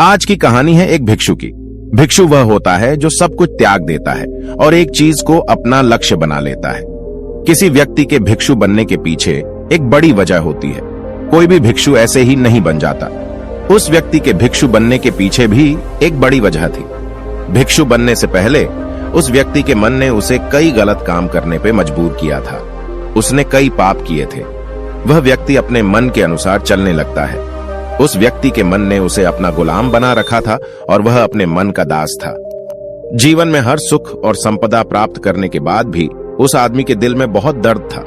आज की कहानी है एक भिक्षु की। भिक्षु वह होता है जो सब कुछ त्याग देता है और एक चीज को अपना लक्ष्य बना लेता है। किसी व्यक्ति के भिक्षु बनने के पीछे एक बड़ी वजह होती है। कोई भी भिक्षु ऐसे ही नहीं बन जाता। उस व्यक्ति के भिक्षु बनने के पीछे भी एक बड़ी वजह थी। भिक्षु बनने से पहले उस व्यक्ति के मन ने उसे कई गलत काम करने पे मजबूर किया था। उसने कई पाप किए थे। वह व्यक्ति अपने मन के अनुसार चलने लगता है। उस व्यक्ति के मन ने उसे अपना गुलाम बना रखा था और वह अपने मन का दास था। जीवन में हर सुख और संपदा प्राप्त करने के बाद भी उस आदमी के दिल में बहुत दर्द था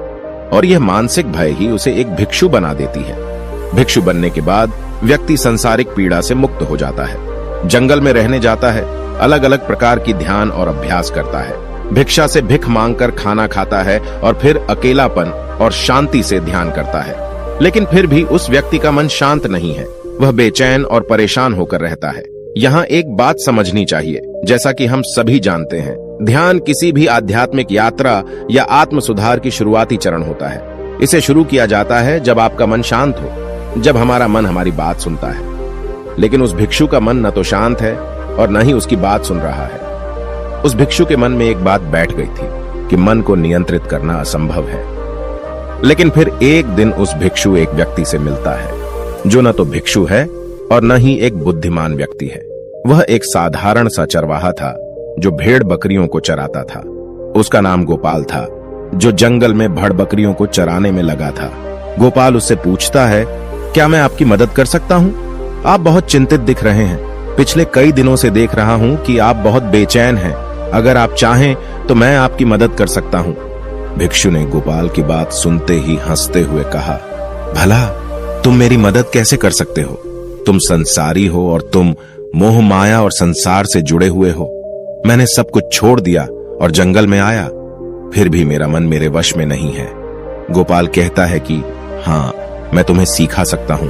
और यह मानसिक भय ही उसे एक भिक्षु बना देती है। भिक्षु बनने के बाद व्यक्ति सांसारिक पीड़ा से मुक्त हो जाता है, जंगल में रहने जाता है, अलग अलग प्रकार की ध्यान और अभ्यास करता है, भिक्षा से भिख मांगकर खाना खाता है और फिर अकेलापन और शांति से ध्यान करता है। लेकिन फिर भी उस व्यक्ति का मन शांत नहीं है। वह बेचैन और परेशान होकर रहता है। यहाँ एक बात समझनी चाहिए, जैसा कि हम सभी जानते हैं, ध्यान किसी भी आध्यात्मिक यात्रा या आत्म सुधार की शुरुआती चरण होता है। इसे शुरू किया जाता है जब आपका मन शांत हो, जब हमारा मन हमारी बात सुनता है। लेकिन उस भिक्षु का मन न तो शांत है और न ही उसकी बात सुन रहा है। उस भिक्षु के मन में एक बात बैठ गई थी कि मन को नियंत्रित करना असंभव है। लेकिन फिर एक दिन उस भिक्षु एक व्यक्ति से मिलता है जो न तो भिक्षु है और न ही एक बुद्धिमान व्यक्ति है। वह एक साधारण सा चरवाहा था जो भेड़ बकरियों को चराता था। उसका नाम गोपाल था, जो जंगल में भेड़ बकरियों को चराने में लगा था। गोपाल उससे पूछता है, क्या मैं आपकी मदद कर सकता हूँ? आप बहुत चिंतित दिख रहे हैं। पिछले कई दिनों से देख रहा हूँ कि आप बहुत बेचैन हैं। अगर आप चाहें तो मैं आपकी मदद कर सकता हूँ। भिक्षु ने गोपाल की बात सुनते ही हंसते हुए कहा, भला तुम मेरी मदद कैसे कर सकते हो? तुम संसारी हो और तुम मोह माया और संसार से जुड़े हुए हो। मैंने सब कुछ छोड़ दिया और जंगल में आया, फिर भी मेरा मन मेरे वश में नहीं है। गोपाल कहता है कि हाँ, मैं तुम्हें सिखा सकता हूं।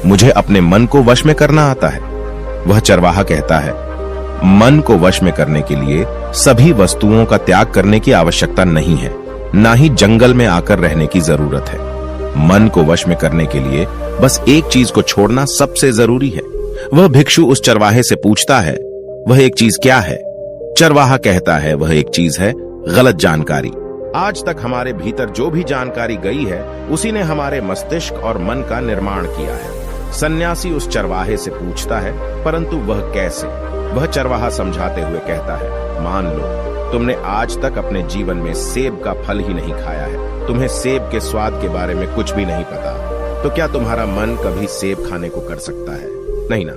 मुझे अपने मन को वश में करना आता है। वह चरवाहा कहता है, मन को वश में करने के लिए सभी वस्तुओं का त्याग करने की आवश्यकता नहीं है, ना ही जंगल में आकर रहने की जरूरत है। मन को वश में करने के लिए बस एक चीज को छोड़ना सबसे जरूरी है। वह भिक्षु उस चरवाहे से पूछता है, वह एक चीज क्या है? चरवाहा कहता है, वह एक चीज है गलत जानकारी। आज तक हमारे भीतर जो भी जानकारी गई है उसी ने हमारे मस्तिष्क और मन का निर्माण किया है। सन्यासी उस चरवाहे से पूछता है, परंतु वह कैसे? वह चरवाहा समझाते हुए कहता है, मान लो तुमने आज तक अपने जीवन में सेब का फल ही नहीं खाया है, तुम्हें सेब के स्वाद के बारे में कुछ भी नहीं पता, तो क्या तुम्हारा मन कभी सेब खाने को कर सकता है? नहीं ना।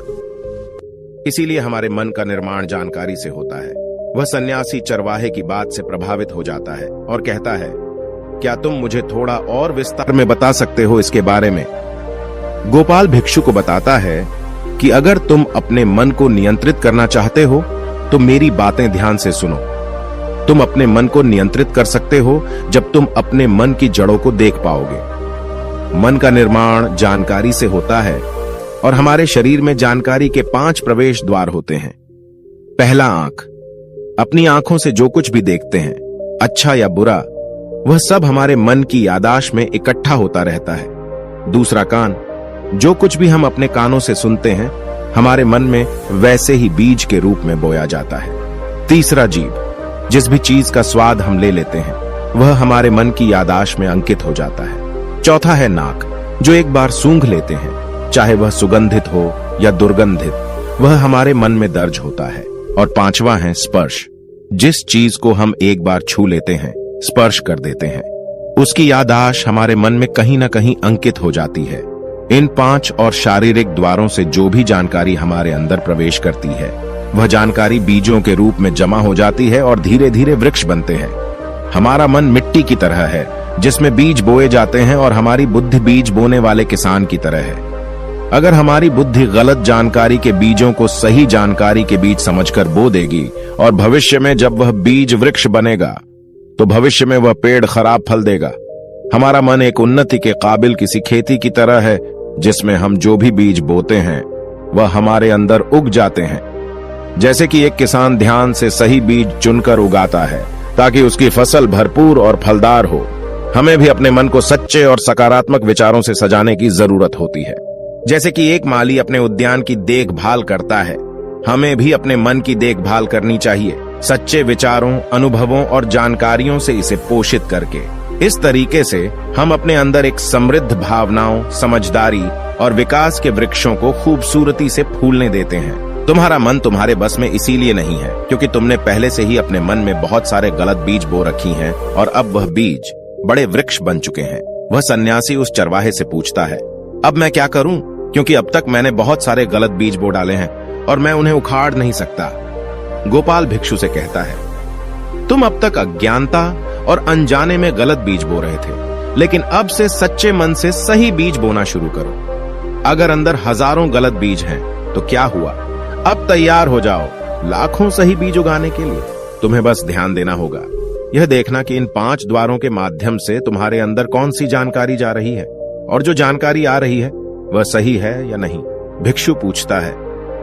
इसीलिए हमारे मन का निर्माण जानकारी से होता है। वह सन्यासी चरवाहे की बात से प्रभावित हो जाता है और कहता है, क्या तुम मुझे थोड़ा और विस्तार में बता सकते हो इसके बारे में? गोपाल भिक्षु को बताता है कि अगर तुम अपने मन को नियंत्रित करना चाहते हो तो मेरी बातें ध्यान से सुनो। तुम अपने मन को नियंत्रित कर सकते हो जब तुम अपने मन की जड़ों को देख पाओगे। मन का निर्माण जानकारी से होता है और हमारे शरीर में जानकारी के 5 प्रवेश द्वार होते हैं। पहला, आंख। अपनी आंखों से जो कुछ भी देखते हैं, अच्छा या बुरा, वह सब हमारे मन की यादाश्त में इकट्ठा होता रहता है। दूसरा, कान। जो कुछ भी हम अपने कानों से सुनते हैं हमारे मन में वैसे ही बीज के रूप में बोया जाता है। तीसरा, जीभ। जिस भी चीज का स्वाद हम ले लेते हैं वह हमारे मन की यादाश्त में अंकित हो जाता है। चौथा है नाक। जो एक बार सूंघ लेते हैं, चाहे वह सुगंधित हो या दुर्गंधित, वह हमारे मन में दर्ज होता है। और पांचवा है स्पर्श। जिस चीज को हम एक बार छू लेते हैं, स्पर्श कर देते हैं, उसकी यादाश्त हमारे मन में कहीं ना कहीं अंकित हो जाती है। इन 5 और शारीरिक द्वारों से जो भी जानकारी हमारे अंदर प्रवेश करती है वह जानकारी बीजों के रूप में जमा हो जाती है और धीरे धीरे वृक्ष बनते हैं। हमारा मन मिट्टी की तरह है जिसमें बीज बोए जाते हैं और हमारी बुद्धि बीज बोने वाले किसान की तरह है। अगर हमारी बुद्धि गलत जानकारी के बीजों को सही जानकारी के बीज समझकर बो देगी और भविष्य में जब वह बीज वृक्ष बनेगा तो भविष्य में वह पेड़ खराब फल देगा। हमारा मन एक उन्नति के काबिल किसी खेती की तरह है जिसमें हम जो भी बीज बोते हैं वह हमारे अंदर उग जाते हैं। जैसे कि एक किसान ध्यान से सही बीज चुनकर उगाता है ताकि उसकी फसल भरपूर और फलदार हो, हमें भी अपने मन को सच्चे और सकारात्मक विचारों से सजाने की जरूरत होती है। जैसे कि एक माली अपने उद्यान की देखभाल करता है, हमें भी अपने मन की देखभाल करनी चाहिए, सच्चे विचारों, अनुभवों और जानकारियों से इसे पोषित करके। इस तरीके से हम अपने अंदर एक समृद्ध भावनाओं, समझदारी और विकास के वृक्षों को खूबसूरती से फूलने देते हैं। तुम्हारा मन तुम्हारे बस में इसीलिए नहीं है क्योंकि तुमने पहले से ही अपने मन में बहुत सारे गलत बीज बो रखी हैं और अब वह बीज बड़े वृक्ष बन चुके हैं। वह सन्यासी उस चरवाहे से पूछता है, अब मैं क्या करूं? क्योंकि अब तक मैंने बहुत सारे गलत बीज बो डाले हैं और मैं उन्हें उखाड़ नहीं सकता। गोपाल भिक्षु से कहता है, तुम अब तक अज्ञानता और अनजाने में गलत बीज बो रहे थे, लेकिन अब से सच्चे मन से सही बीज बोना शुरू करो। अगर अंदर हजारों गलत बीज हैं, तो क्या हुआ? अब तैयार हो जाओ लाखों सही बीज उगाने के लिए। तुम्हें बस ध्यान देना होगा, यह देखना कि इन 5 द्वारों के माध्यम से तुम्हारे अंदर कौन सी जानकारी जा रही है और जो जानकारी आ रही है वह सही है या नहीं। भिक्षु पूछता है,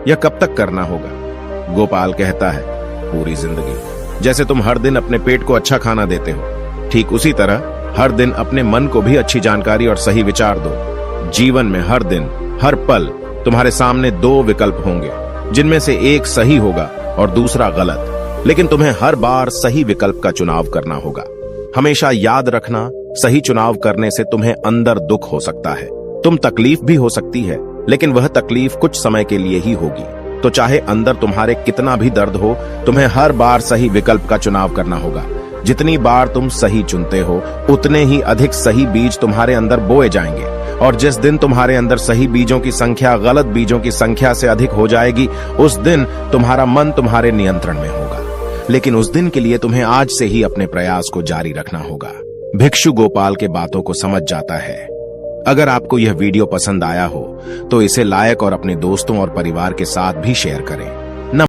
यह कब तक करना होगा? गोपाल कहता है, पूरी जिंदगी। जैसे तुम हर दिन अपने पेट को अच्छा खाना देते हो, ठीक उसी तरह हर दिन अपने मन को भी अच्छी जानकारी और सही विचार दो। जीवन में हर दिन, हर पल तुम्हारे सामने 2 विकल्प होंगे, जिनमें से एक सही होगा और दूसरा गलत, लेकिन तुम्हें हर बार सही विकल्प का चुनाव करना होगा। हमेशा याद रखना, सही चुनाव करने से तुम्हें अंदर दुख हो सकता है, तुम तकलीफ भी हो सकती है, लेकिन वह तकलीफ कुछ समय के लिए ही होगी। तो चाहे अंदर तुम्हारे कितना भी दर्द हो, तुम्हें हर बार सही विकल्प का चुनाव करना होगा। जितनी बार तुम सही चुनते हो, उतने ही अधिक सही बीज तुम्हारे अंदर बोए जाएंगे, और जिस दिन तुम्हारे अंदर सही बीजों की संख्या गलत बीजों की संख्या से अधिक हो जाएगी, उस दिन तुम्हारा मन तुम्हारे नियंत्रण में होगा। लेकिन उस दिन के लिए तुम्हें आज से ही अपने प्रयास को जारी रखना होगा। भिक्षु गोपाल के बातों को समझ जाता है। अगर आपको यह वीडियो पसंद आया हो तो इसे लाइक और अपने दोस्तों और परिवार के साथ भी शेयर करें।